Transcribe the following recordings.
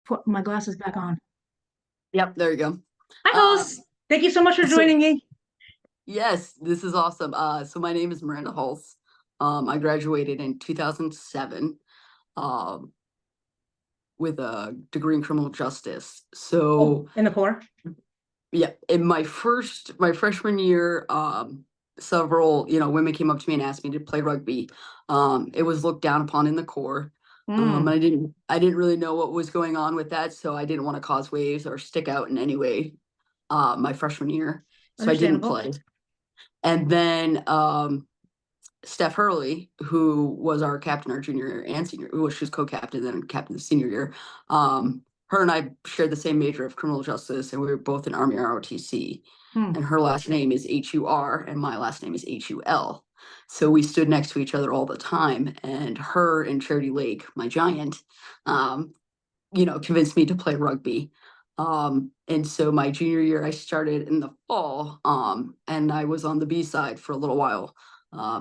put my glasses back on. Yep, there you go. Hi, Um, host. Thank you so much for so joining me. yes, this is awesome. So my name is Miranda Hulse. I graduated in 2007, um, with a degree in criminal justice. Oh, So in the core. yeah, in my freshman year, several, women came up to me and asked me to play rugby. It was looked down upon in the Corps. Mm, I didn't really know what was going on with that, so I didn't want to cause waves or stick out in any way, my freshman year. So I didn't understandable. play. And then Steph Hurley, who was our captain our junior year and senior, well, she was co-captain then captain the senior year. Her and I shared the same major of criminal justice, and we were both in Army ROTC. Hmm. And her last name is HUR, and my last name is HUL. So we stood next to each other all the time. And her and Charity Lake, my giant, um, convinced me to play rugby. And so my junior year, I started in the fall, and I was on the B side for a little while,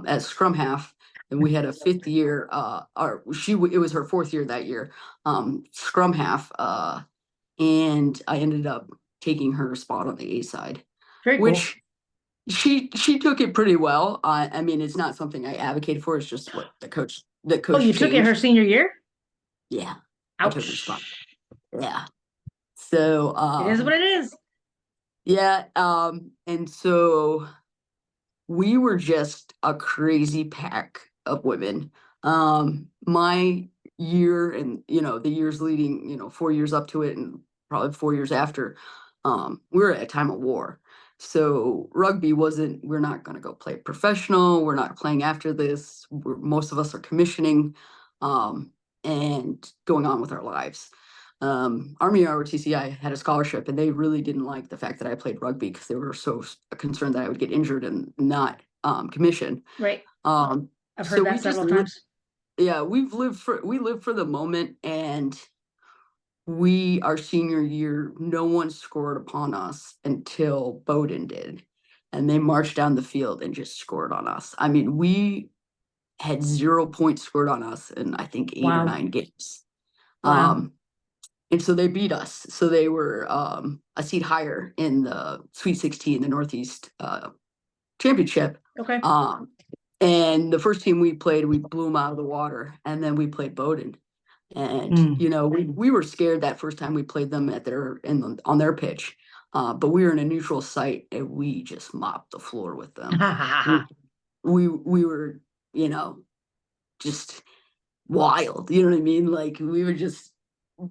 as scrum half. And we had a fifth year, it was her fourth year that year, scrum half, and I ended up taking her spot on the A side, Very cool. which she took it pretty well. I mean, it's not something I advocate for. It's just what the Oh, coach you took it her changed. senior year? Yeah, I took her spot. Ouch. Yeah. So, It is what it is. yeah, and so we were just a crazy pack of women. My year and, the years leading, 4 years up to it and probably 4 years after, we were at a time of war. So rugby we're not going to go play professional. We're not playing after this. Most of us are commissioning, and going on with our lives. Army ROTC, I had a scholarship, and they really didn't like the fact that I played rugby because they were so concerned that I would get injured and not commission. Right. Um, I've heard so that we just several times. yeah, we live for the moment, and our senior year, no one scored upon us until Bowdoin did, and they marched down the field and just scored on us. I mean, we had 0 points scored on us in I think eight or Wow. nine games. Wow. Um, And so they beat us. So they were a seed higher in the Sweet 16, the Northeast Championship. Okay. Um, and the first team we played, we blew them out of the water. And then we played Bowdoin. And, Mm. we were scared that first time we played them on their pitch. But we were in a neutral site and we just mopped the floor with them. Ha ha ha. We were, you know, just wild. You know what I mean? Like we would just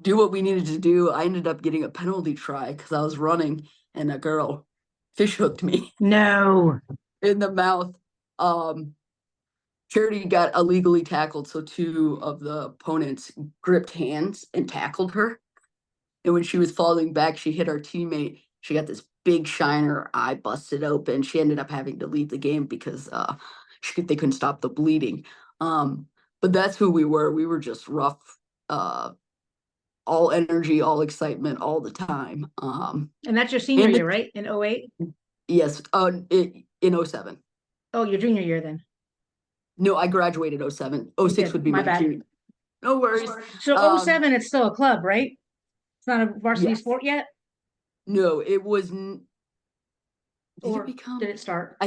do what we needed to do. I ended up getting a penalty try because I was running and a girl fish hooked me No. in the mouth. Um, Charity got illegally tackled, so two of the opponents gripped hands and tackled her. And when she was falling back, she hit our teammate. She got this big shiner, eye busted open. She ended up having to leave the game because they couldn't stop the bleeding. Um, but that's who we were. We were just rough, uh, all energy, all excitement, all the time. And that's your senior And year, it, right? In '08. yes, in '07. Oh, your junior year then. No, I graduated '07. You '06 did. would be My my bad. junior. No worries. So Um, '07, it's still a club, right? It's not a varsity yes. sport yet? No, did it Or did become? it start?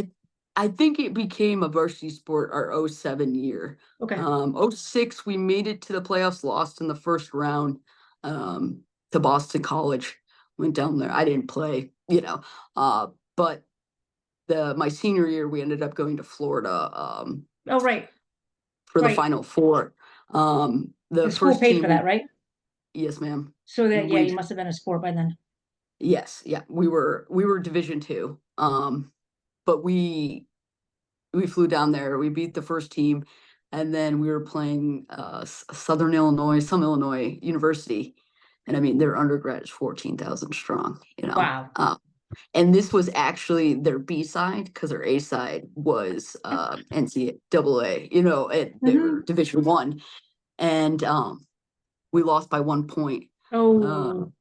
I think it became a varsity sport our '07 year. Okay. '06 we made it to the playoffs, lost in the first round, um, to Boston College. Went down there. I didn't play, but my senior year we ended up going to Florida, Oh, right. for the Right. Final Four. The The school first paid team for that, right? yes, ma'am. So that, yeah, you We must have been a sport by then. yes, yeah, we were Division two. But we flew down there. We beat the first team, and then we were playing Southern Illinois, some Illinois University, and I mean their undergrad is 14,000 strong. Wow. And this was actually their B side because their A side was NCAA. They Hmm. were Division one, and we lost by 1 point. Uh, Oh,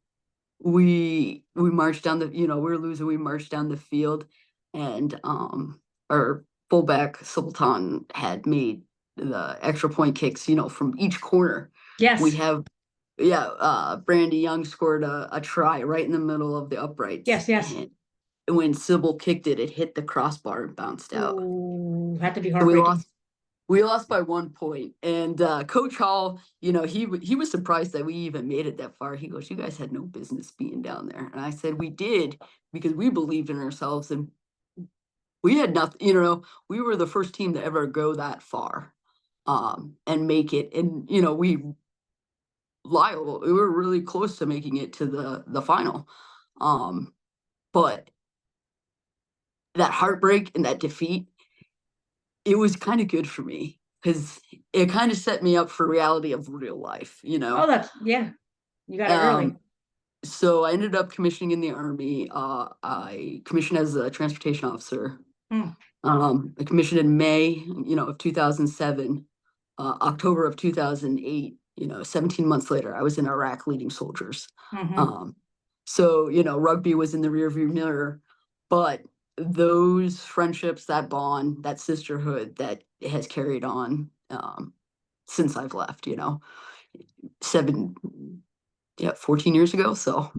we marched down we were losing. We marched down the field, and our fullback Sultan had made the extra point kicks, from each corner. We yes. have Brandy Young scored a try right in the middle of the uprights. Yes. And when Sybil kicked it, it hit the crossbar and bounced out. Ooh, had to be So we heartbreaking. lost. We lost by 1 point, and Coach Hall, he was surprised that we even made it that far. He goes, "You guys had no business being down there," and I said, "We did because we believed in ourselves, and we had nothing. We were the first team to ever go that far, and make it, and we were really close to making it to the final, um, but that heartbreak and that defeat, it was kind of good for me because it kind of set me up for reality of real life. Oh, yeah. You got it early. So I ended up commissioning in the Army. I commissioned as a transportation officer. Mm. I commissioned in May, of 2007. October of 2008, 17 months later, I was in Iraq leading soldiers. Hmm. So, rugby was in the rearview mirror, but those friendships, that bond, that sisterhood that has carried on since I've left, 14 years ago. So,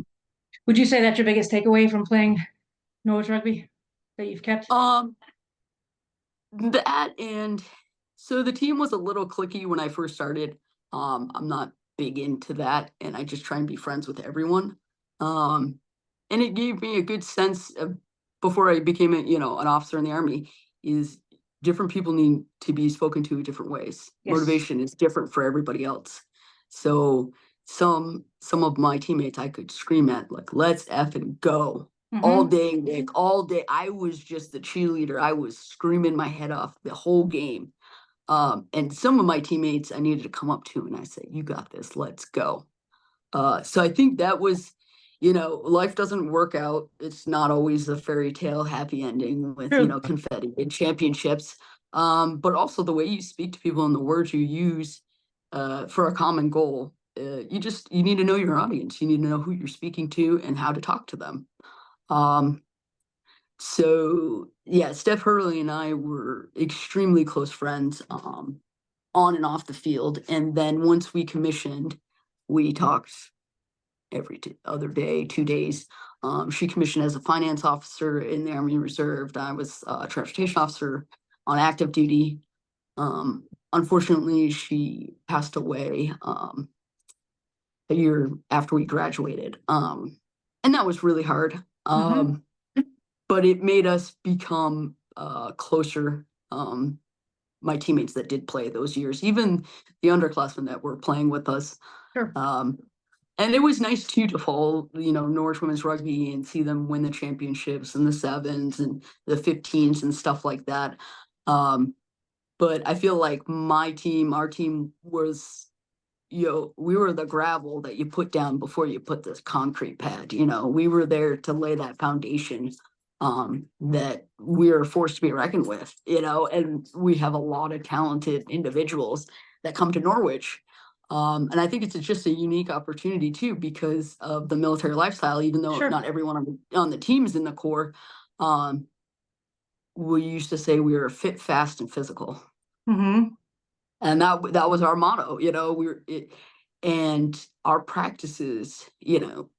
Would you say that's your biggest takeaway from playing Norwich rugby that you've kept? That and so the team was a little cliquey when I first started. I'm not big into that, and I just try and be friends with everyone. Um, and it gave me a good sense of before I became an officer in the Army, is different people need to be spoken to in different ways. Yes. Motivation is different for everybody else. So some of my teammates I could scream at like, "Let's effing go." All Hmm. day, Nick, all day. I was just the cheerleader. I was screaming my head off the whole game. And some of my teammates I needed to come up to and I said, "You got this, let's go." So I think that was, life doesn't work out. It's not always a fairy tale happy ending with, True. confetti and championships. But also the way you speak to people and the words you use for a common goal. You need to know your audience. You need to know who you're speaking to and how to talk to them. Um, so yeah, Steph Hurley and I were extremely close friends, on and off the field. And then once we commissioned, we talked every other day, 2 days. She commissioned as a finance officer in the Army Reserve. I was a transportation officer on active duty. Unfortunately, she passed away a year after we graduated. And that was really hard. Hmm. But it made us become closer. My teammates that did play those years, even the underclassmen that were playing with us. Sure. And it was nice too to follow, Norwich women's rugby and see them win the championships and the sevens and the 15s and stuff like that. But I feel like our team was, we were the gravel that you put down before you put this concrete pad. We were there to lay that foundation that we're forced to be reckoned with, and we have a lot of talented individuals that come to Norwich. And I think it's just a unique opportunity too, because of the military lifestyle, even though Sure. not everyone on the team is in the Corps. We used to say we were fit, fast, and physical. Hmm. And that was our motto, and our practices,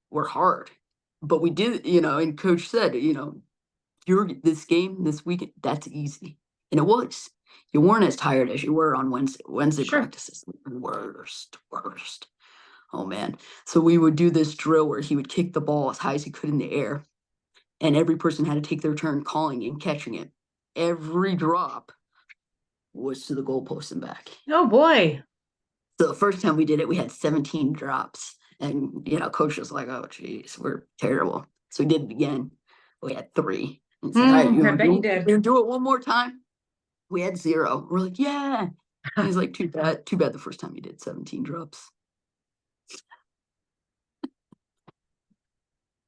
were hard, but we did, and coach said, this game this weekend, that's easy. And it was. You weren't as tired as you were on Wednesday Sure. practices. Worst. Oh man. So we would do this drill where he would kick the ball as high as he could in the air, and every person had to take their turn calling and catching it. Every drop was to the goalpost and back. Oh boy. So the first time we did it, we had 17 drops. And, coach was like, "Oh, geez, we're terrible." So we did it again. We had 3. And said, "All right, I bet you did. you do it one more time?" We had 0. We're like, "Yeah." He's like, Too bad the first time you did 17 drops."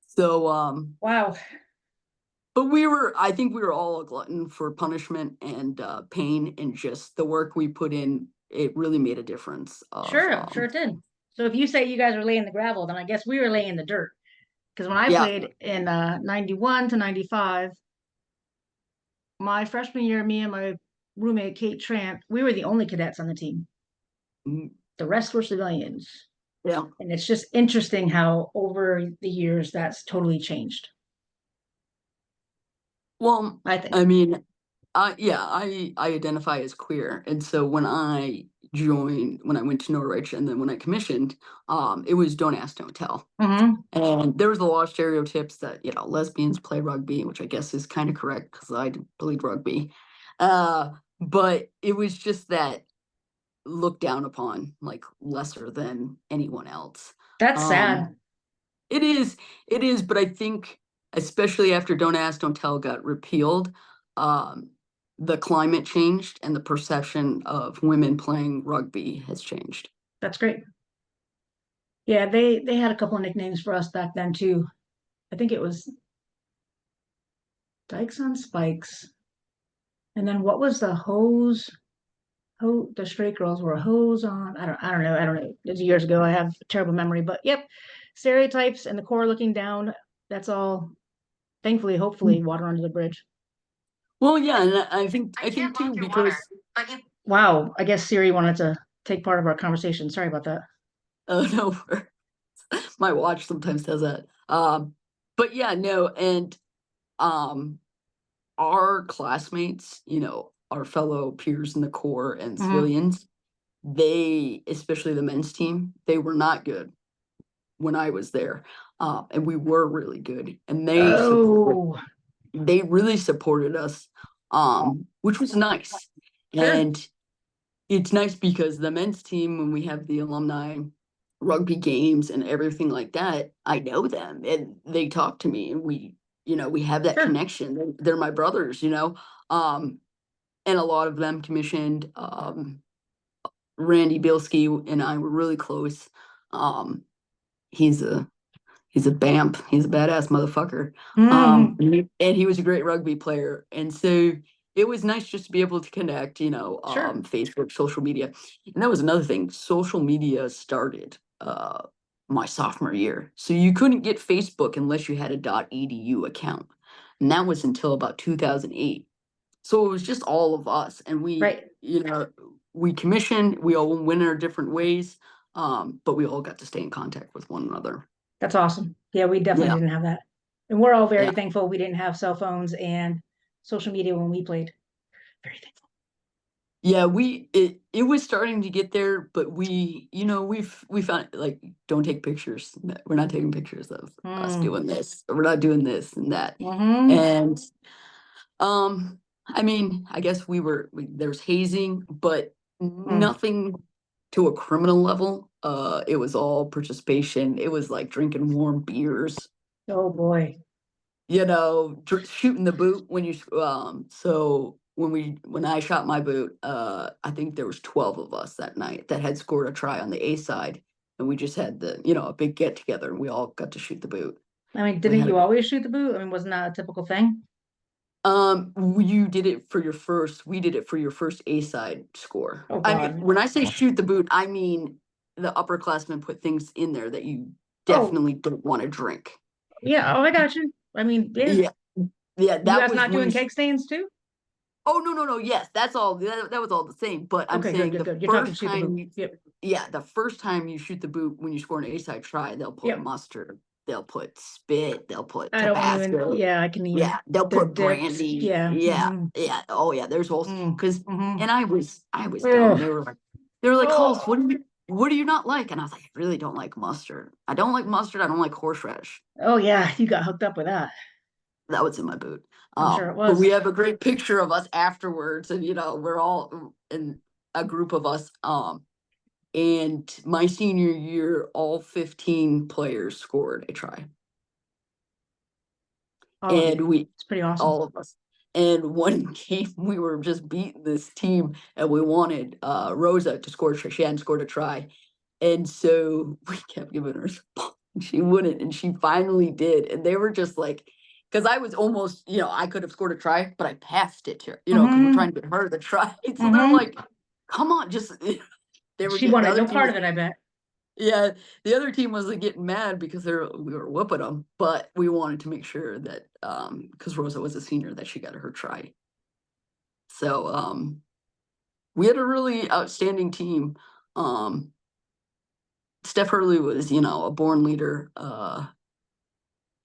So, Wow. but I think we were all a glutton for punishment and pain, and just the work we put in, it really made a difference Sure it did. So if you say you guys are laying the gravel, then I guess we were laying the dirt. Because when I yeah. played in 91 to 95, my freshman year, me and my roommate Kate Trant, we were the only cadets on the team. Mm, The rest were civilians. Yeah. And it's just interesting how over the years that's totally changed, Well, I think. I mean, yeah, I identify as queer, and so when I went to Norwich, and then when I commissioned, it was don't ask, don't tell, Hmm. and there was a lot of stereotypes that lesbians play rugby, which I guess is kind of correct because I played rugby, uh, but it was just that looked down upon like lesser than anyone else. That's Um, sad. It is, it is, but I think especially after Don't Ask, Don't Tell got repealed, um, the climate changed and the perception of women playing rugby has changed. That's great. Yeah, they had a couple of nicknames for us back then too. I think it was Dykes on Spikes. And then what was the hose? The straight girls were hose on. I don't know. It's years ago. I have a terrible memory, but yep. Stereotypes and the core looking down. That's all, thankfully, hopefully, water under the bridge. Well, yeah, and I think too because Wow, I guess Siri wanted to take part of our conversation. Sorry about that. no, my watch sometimes does that. But yeah, no, and um, our classmates, our fellow peers in the Corps and Hmm. civilians, they, especially the men's team, they were not good when I was there. And we were really good. And Oh, they really supported us, which was nice. sure, And it's nice because the men's team, when we have the alumni rugby games and everything like that, I know them and they talk to me and we have that sure. connection. They're my brothers. Um, and a lot of them commissioned. Randy Bilski and I were really close. Um, he's a He's a BAMP. He's a badass motherfucker. Hmm. And he was a great rugby player. And so it was nice just to be able to connect, Sure. Facebook, social media. And that was another thing. Social media started my sophomore year. So you couldn't get Facebook unless you had a .edu account. And that was until about 2008. So it was just all of us. And Right. we commissioned, we all went our different ways. But we all got to stay in contact with one another. That's awesome. Yeah, we definitely Yeah. didn't have that. And we're all very Yeah. thankful we didn't have cell phones and social media when we played. Very thankful. Yeah, it was starting to get there, but we found like don't take pictures. We're not taking pictures of us Mm. doing this. We're not doing this and that. Hmm. And I mean, I guess there's hazing, but Mm. nothing to a criminal level. It was all participation. It was like drinking warm beers, Oh boy. shooting the boot so when I shot my boot, I think there was 12 of us that night that had scored a try on the A side, and we just had a big get together, and we all got to shoot the boot. I mean, We didn't had a you always shoot the boot? I mean, wasn't that a typical thing? you did it for your first we did it for your first A side score. Oh I mean, God. when I say shoot the boot, I mean the upperclassmen put things in there that you Oh, definitely don't want to drink. yeah. Oh, I got you. I mean, yeah. Yeah, yeah, You that guys was not when doing you cake stains too? Oh, no, no, no, yes, that's all that was all the same, but I'm Okay, good, saying good, the good. You're talking first shoot the boot. time you Yep. yeah, the first time you shoot the boot when you score an A-side try, they'll put Yep. mustard, they'll put spit, they'll put I don't even, Tabasco, yeah, I can even, yeah, they'll the put dips. brandy, Yeah. yeah, Mm-hmm. yeah, oh, yeah, there's also Mm, 'cause mm-hmm. and I was dumb, Ugh. they were like, "Hulse, Oh, what do you not like?" And I was like, "I really don't like mustard. I don't like mustard, I don't like horseradish." oh yeah, you got hooked up with that. That was in my boot. I'm sure it But was. we have a great picture of us afterwards, and we're all in a group of us. And my senior year, all 15 players scored a try, All of and you. we, It's pretty awesome. all of us. And one game, we were just beating this team, and we wanted Rosa to score. She hadn't scored a try, and so we kept giving her the ball, and she wouldn't, and she finally did. And they were just like, because I was almost, I could have scored a try, but I passed it to her, because we're Mm-hmm. trying to get her to try. So they're Mm-hmm. like, come on, just they were She getting the wanted other no team part was of it, I bet. yeah, the other team was like getting mad because we were whooping them, but we wanted to make sure that because Rosa was a senior that she got her try. So we had a really outstanding team. Um Steph Hurley was, a born leader.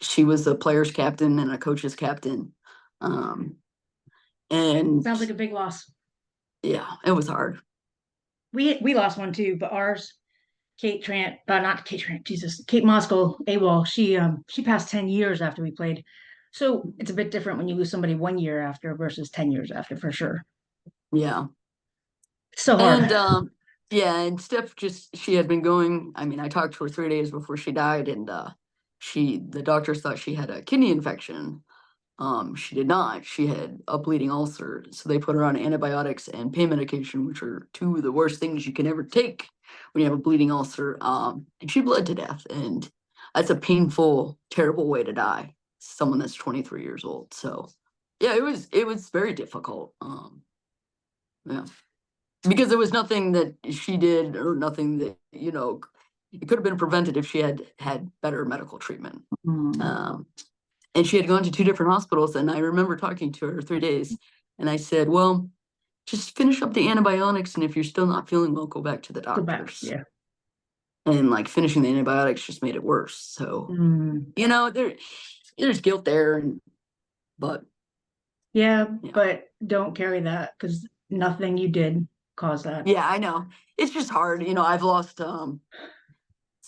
She was a player's captain and a coach's captain. Um, and Sounds like a big loss. yeah, it was hard. We lost one too, but ours, Kate Trant, not Kate Trant, Jesus, Kate Moskal, AWOL. She passed 10 years after we played. So it's a bit different when you lose somebody 1 year after versus 10 years after, for sure. Yeah. So hard. And yeah, and Steph she had been going. I mean, I talked to her 3 days before she died, and the doctors thought she had a kidney infection. She did not. She had a bleeding ulcer. So they put her on antibiotics and pain medication, which are two of the worst things you can ever take when you have a bleeding ulcer. And she bled to death. And that's a painful, terrible way to die. Someone that's 23 years old. So yeah, it was very difficult. Yeah. Because there was nothing that she did or nothing that, it could have been prevented if she had had better medical treatment. Mm. And she had gone to two different hospitals. And I remember talking to her 3 days. And I said, well, just finish up the antibiotics. And if you're still not feeling well, go back to the Go back. doctors. Yeah. And like finishing the antibiotics just made it worse. So, Mm. there's guilt there. But Yeah, yeah. but don't carry that because nothing you did caused that. Yeah, I know. It's just hard. I've lost some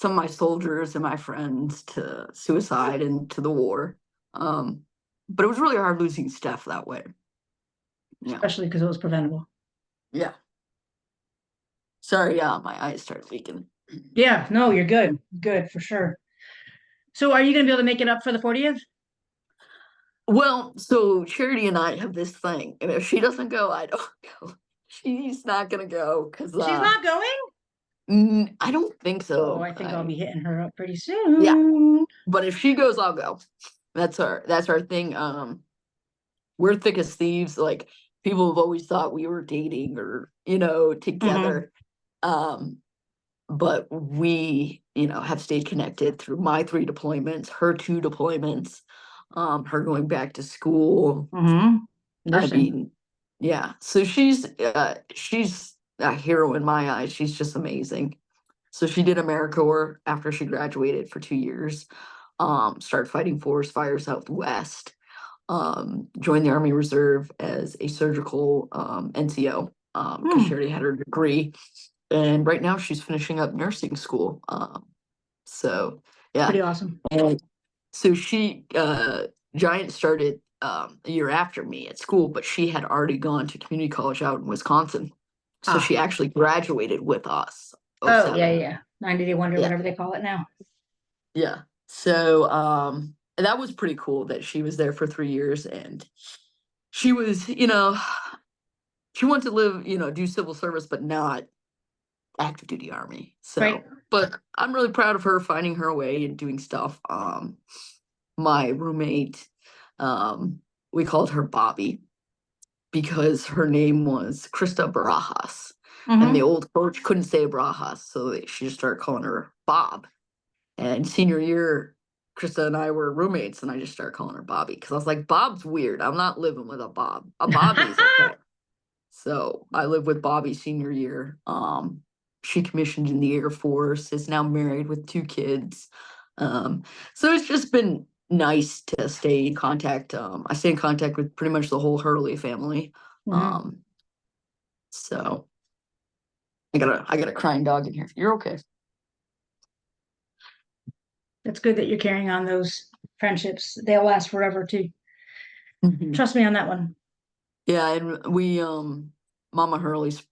of my soldiers and my friends to suicide and to the war. But it was really hard losing Steph that way. Yeah. Especially because it was preventable. Yeah. Sorry, my eyes started leaking. Yeah, no, you're good. Good for sure. So are you gonna be able to make it up for the 40th? Well, so Charity and I have this thing, and if she doesn't go, I don't go. She's not gonna go because She's not going? I don't think Oh, so. I think I'll be hitting her up pretty Yeah, soon. but if she goes, I'll go. That's our thing. We're thick as thieves. Like people have always thought we were dating or Hmm. together. Um, but we have stayed connected through my 3 deployments, her 2 deployments, her going back to school. Hmm. I Nursing. mean, yeah, so she's a hero in my eyes. She's just amazing. So she did AmeriCorps after she graduated for 2 years. Started fighting forest fires out west. Joined the Army Reserve as a surgical NCO because she Hmm. already had her degree. And right now she's finishing up nursing school. So yeah. Pretty awesome. And so Giant started a year after me at school, but she had already gone to community college out in Wisconsin. So Ah. she actually graduated with us. Oh Oh, yeah, seven. yeah. 90-day wonder, Yeah. whatever they call it now. Yeah. So that was pretty cool that she was there for 3 years, and she was, she wanted to live, do civil service, but not active duty army. Right. So, but I'm really proud of her finding her way and doing stuff. My roommate, um, we called her Bobby because her name was Krista Barajas. And the Hmm. old coach couldn't say Barajas, so she just started calling her Bob. And senior year, Krista and I were roommates, and I just started calling her Bobby because I was like, Bob's weird. I'm not living with a Bob. A Bobby's okay. So I lived with Bobby senior year. She commissioned in the Air Force, is now married with 2 kids. So it's just been nice to stay in contact. I stay in contact with pretty much the whole Hurley family. Hmm. Um, so I got a crying dog in here. You're okay. It's good that you're carrying on those friendships. They'll last forever too. Mhm. Trust me on that one. Yeah, and we Mama Hurley's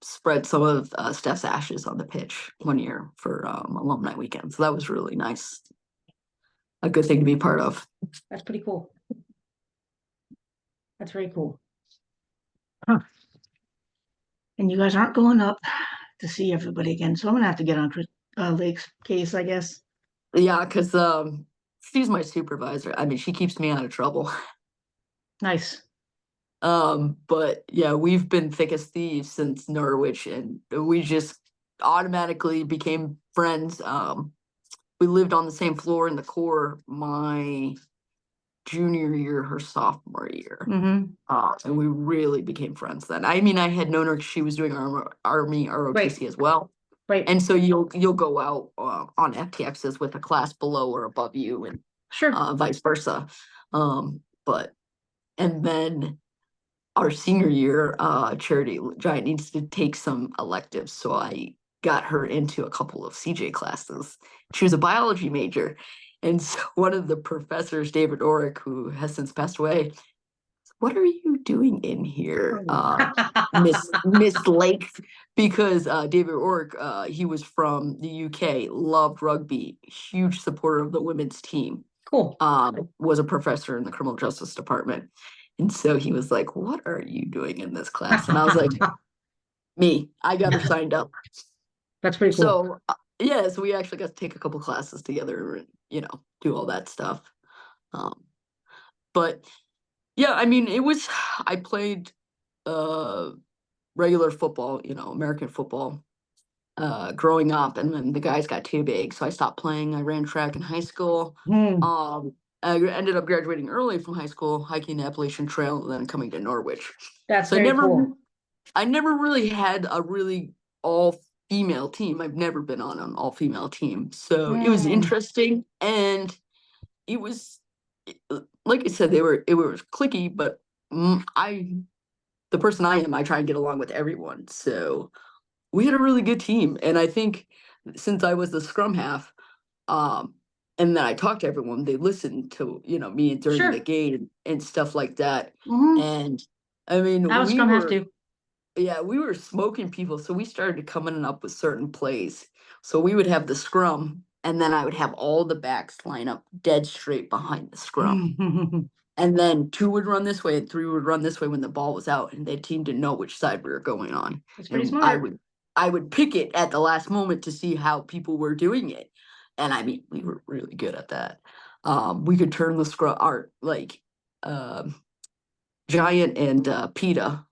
spread some of Steph's ashes on the pitch one year for alumni weekend. So that was really nice. A good thing to be part of. That's pretty cool. That's very cool. Huh. And you guys aren't going up to see everybody again. So I'm gonna have to get on Lake's case, I guess. Yeah, because she's my supervisor. I mean, she keeps me out of trouble. Nice. But yeah, we've been thick as thieves since Norwich, and we just automatically became friends. We lived on the same floor in the Corps my junior year, her sophomore year. Hmm. And we really became friends then. I mean, I had known her 'cause she was doing Army Right. ROTC as well. Right. And so you'll go out on FTXs with a class below or above you, and Sure. vice versa. But and then our senior year, Charity Giant needs to take some electives, so I got her into a couple of CJ classes. She was a biology major, and so one of the professors, David Orrick, who has since passed away, what are you doing in here, Miss Lake? Because David Orrick, he was from the UK, loved rugby, huge supporter of the women's team, Cool. was a professor in the criminal justice department. And so he was like, what are you doing in this class? And I was like, me, I got her signed up. That's pretty cool. So yeah, so we actually got to take a couple classes together and, do all that stuff. But yeah, I mean, I played uh regular football, American football, growing up, and then the guys got too big, so I stopped playing. I ran track in high school. Hmm. I ended up graduating early from high school, hiking the Appalachian Trail, and then coming to Norwich. That's So very cool. I never really had a really all female team. I've never been on an all female team, so it was Hmm. interesting, and it was like I said, it was clicky, but the person I am, I try and get along with everyone. So we had a really good team, and I think since I was the scrum half, um, and then I talked to everyone, they listened to me during the Sure. game and stuff like that. Hmm. And I mean, I was Scrum Half too. we were smoking people, so we started coming up with certain plays. So we would have the scrum, and then I would have all the backs line up dead straight behind the scrum. And then two would run this way and three would run this way when the ball was out, and the team didn't know which side we were going on. That's pretty And I smart. would I would pick it at the last moment to see how people were doing it. And I mean, we were really good at that. We could turn the scrum art like um Giant and PETA,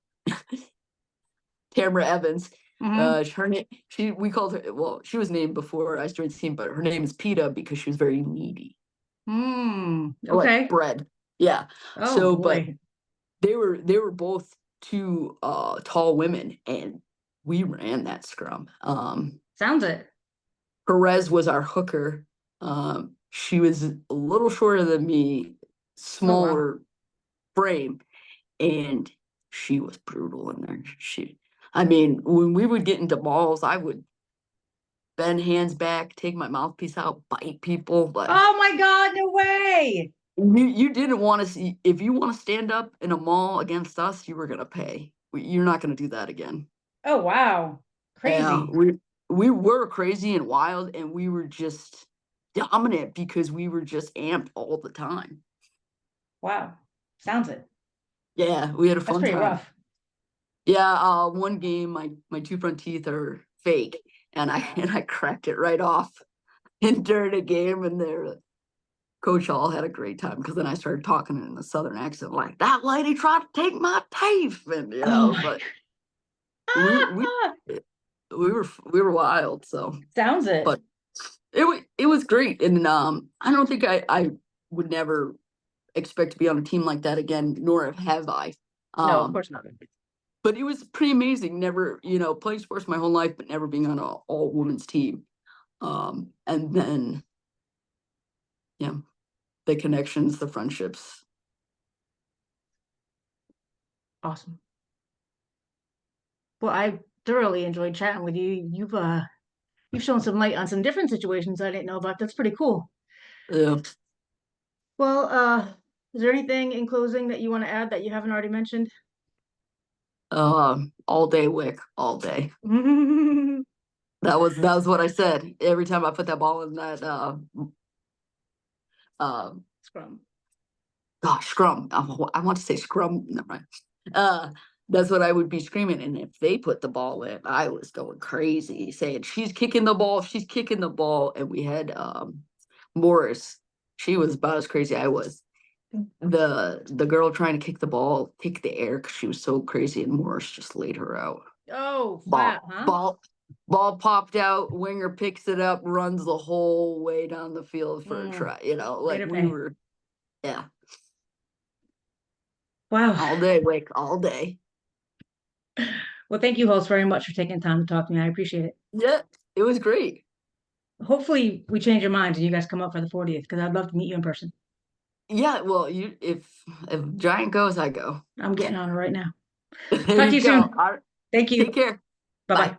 Tamara Evans. Hmm. Her name, we called her, well, she was named before I joined the team, but her name is PETA because she was very needy, Hmm. like Okay. bread. Yeah. Oh So, but boy. they were both two tall women, and we ran that scrum. Sounds it. Perez was our hooker. She was a little shorter than me, Oh wow. smaller frame, and she was brutal in there. I mean, when we would get into balls, I would bend hands back, take my mouthpiece out, bite people. But Oh my God, no way. you didn't want to see, if you want to stand up in a mall against us, you were gonna pay. You're not gonna do that again. Oh wow. Yeah, Crazy. we were crazy and wild, and we were just dominant because we were just amped all the time. Wow. Sounds it. Yeah, we had a That's fun pretty time. rough. Yeah, one game, my two front teeth are fake, and I and I cracked it right off and during a game, and their coach Hall had a great time because then I started talking in a southern accent like that lady tried to take my teeth, and Oh my but we we God. we were wild. So, Sounds it. but it was great, and I don't think I would never expect to be on a team like that again, nor have I. No, of Um, course not. but it was pretty amazing. Never, playing sports my whole life, but never being on a all women's team. And then yeah, the connections, the friendships. Awesome. Well, I thoroughly enjoyed chatting with you. You've shown some light on some different situations I didn't know about. That's pretty cool. Yeah, Well, is there anything in closing that you want to add that you haven't already mentioned? all day, Wick, all day. Scrum. That was what I said every time I put that ball in that uh scrum. I want to say scrum. Never mind. Uh, that's what I would be screaming. And if they put the ball in, I was going crazy, saying, she's kicking the ball, she's kicking the ball. And we had Morris. She was about as crazy I was. The girl trying to kick the ball, kick the air because she was so crazy, and Morris just laid her out. Oh, Ball, flat, huh? ball, ball popped out. Winger picks it up, runs the whole way down the field for a Mm, try. Like rate of we pay. were, yeah, Wow. all day, Wick, all day. Well, thank you, host, very much for taking time to talk to me. I appreciate it. Yeah, It was great. Hopefully we change your minds and you guys come up for the 40th because I'd love to meet you in person. Yeah, well, you if Giant goes, I go. I'm getting on it right now. There Talk to you you go. soon. All right. Thank Take you. care. Bye Bye. bye.